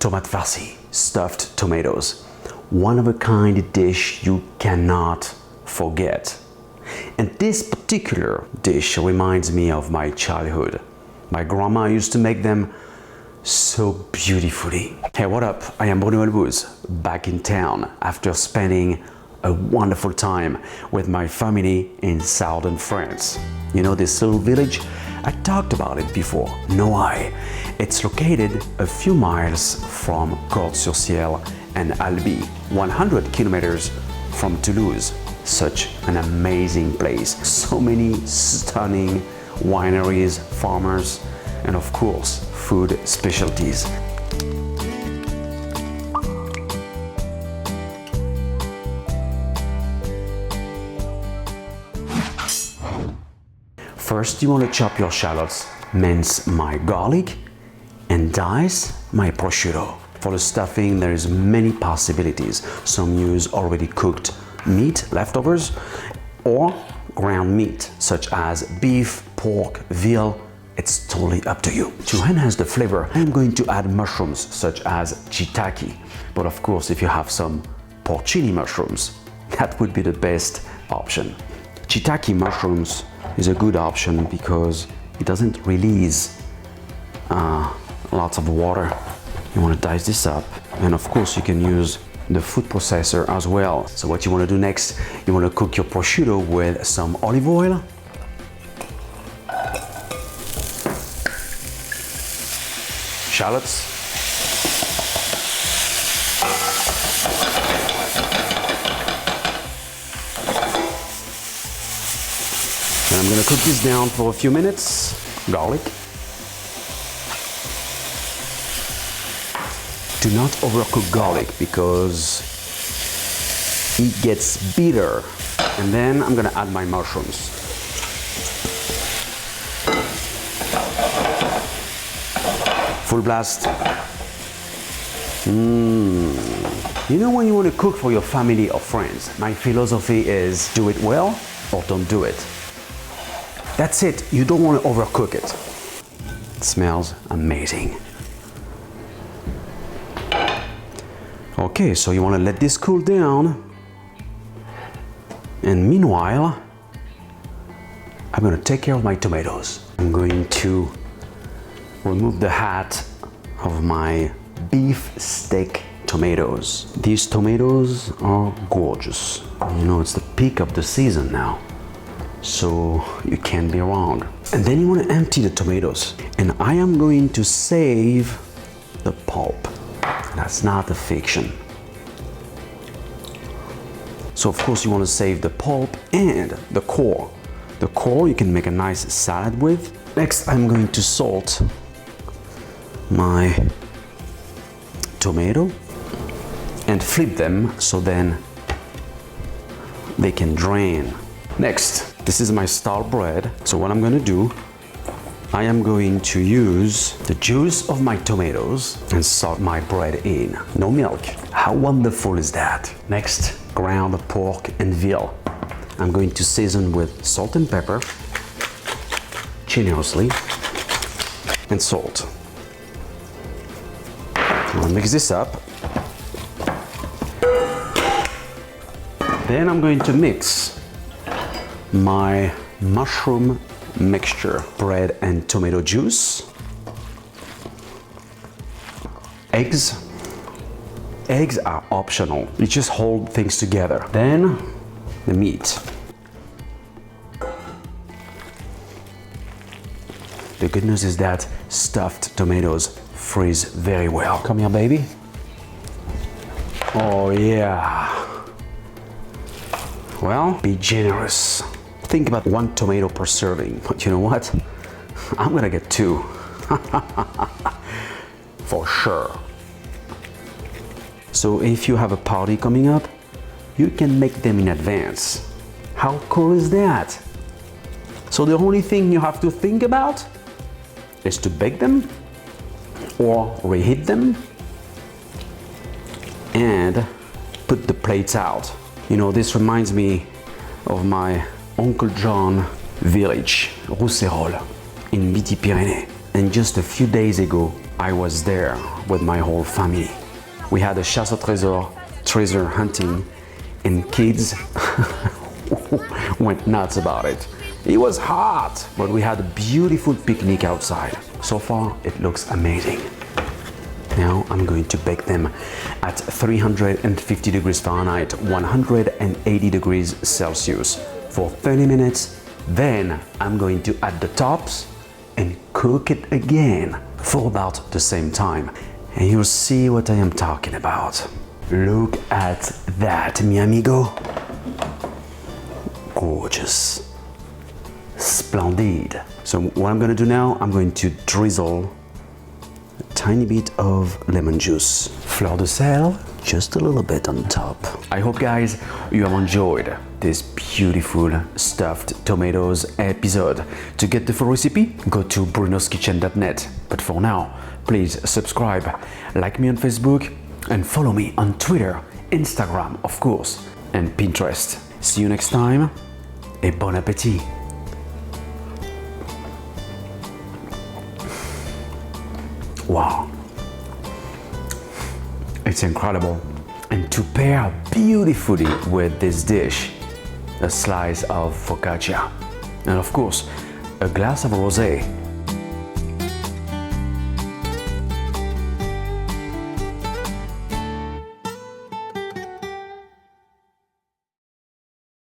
tomate farci, stuffed tomatoes. One of a kind dish you cannot forget. And this particular dish reminds me of my childhood. My grandma used to make them so beautifully. Hey, what up? I am Bruno Albouze, back in town after spending a wonderful time with my family in southern France. You know this little village? I talked about it before, Noailles. It's located a few miles from Cordes-sur-Ciel and Albi, 100 kilometers from Toulouse. Such an amazing place. So many stunning wineries, farmers, and of course, food specialties. First, you want to chop your shallots, mince my garlic, and dice my prosciutto. For the stuffing, there is many possibilities. Some use already cooked meat, leftovers, or ground meat, such as beef, pork, veal. It's totally up to you. To enhance the flavor, I'm going to add mushrooms, such as shiitake. But of course, if you have some porcini mushrooms, that would be the best option. Shiitake mushrooms is a good option because it doesn't release lots of water. You want to dice this up, and of course you can use the food processor as well. So what you want to do next, you want to cook your prosciutto with some olive oil, shallots, and I'm going to cook this down for a few minutes. Garlic. Do not overcook garlic because it gets bitter. And then I'm going to add my mushrooms. Full blast. You know, when you want to cook for your family or friends, my philosophy is do it well or don't do it. That's it. You don't want to overcook it. It smells amazing. Okay, so you want to let this cool down. And meanwhile, I'm going to take care of my tomatoes. I'm going to remove the hat of my beef steak tomatoes. These tomatoes are gorgeous. You know, it's the peak of the season now, so you can't be wrong. And then you want to empty the tomatoes. And I am going to save the pulp. That's not a fiction. So of course you want to save the pulp and the core. The core you can make a nice salad with. Next, I'm going to salt my tomato and flip them so then they can drain. Next, this is my style bread. So what I'm going to do, I am going to use the juice of my tomatoes and soak my bread in. No milk. How wonderful is that? Next, ground pork and veal. I'm going to season with salt and pepper, generously, and salt. I'm gonna mix this up. Then I'm going to mix my mushroom mixture, bread and tomato juice, eggs. Eggs are optional. You just hold things together. Then the meat. The good news is that stuffed tomatoes freeze very well. Come here, baby. Oh yeah. Well, be generous. Think about 1 tomato per serving, but you know what? I'm gonna get 2. For sure. So if you have a party coming up, you can make them in advance. How cool is that? So the only thing you have to think about is to bake them or reheat them and put the plates out. You know, this reminds me of my Uncle John village, Rousserolles, in Midi-Pyrénées. And just a few days ago, I was there with my whole family. We had a chasse au trésor, treasure hunting, and kids went nuts about it. It was hot, but we had a beautiful picnic outside. So far, it looks amazing. Now I'm going to bake them at 350 degrees Fahrenheit, 180 degrees Celsius for 30 minutes. Then I'm going to add the tops and cook it again for about the same time. And you'll see what I am talking about. Look at that, mi amigo. Gorgeous. Splendid. So what I'm going to do now, I'm going to drizzle a tiny bit of lemon juice. Fleur de sel, just a little bit on top. I hope, guys, you have enjoyed this beautiful stuffed tomatoes episode. To get the full recipe, go to brunoskitchen.net. But for now, please subscribe, like me on Facebook, and follow me on Twitter, Instagram, of course, and Pinterest. See you next time, et bon appétit! Wow, it's incredible. And to pair beautifully with this dish, a slice of focaccia, and of course, a glass of rosé.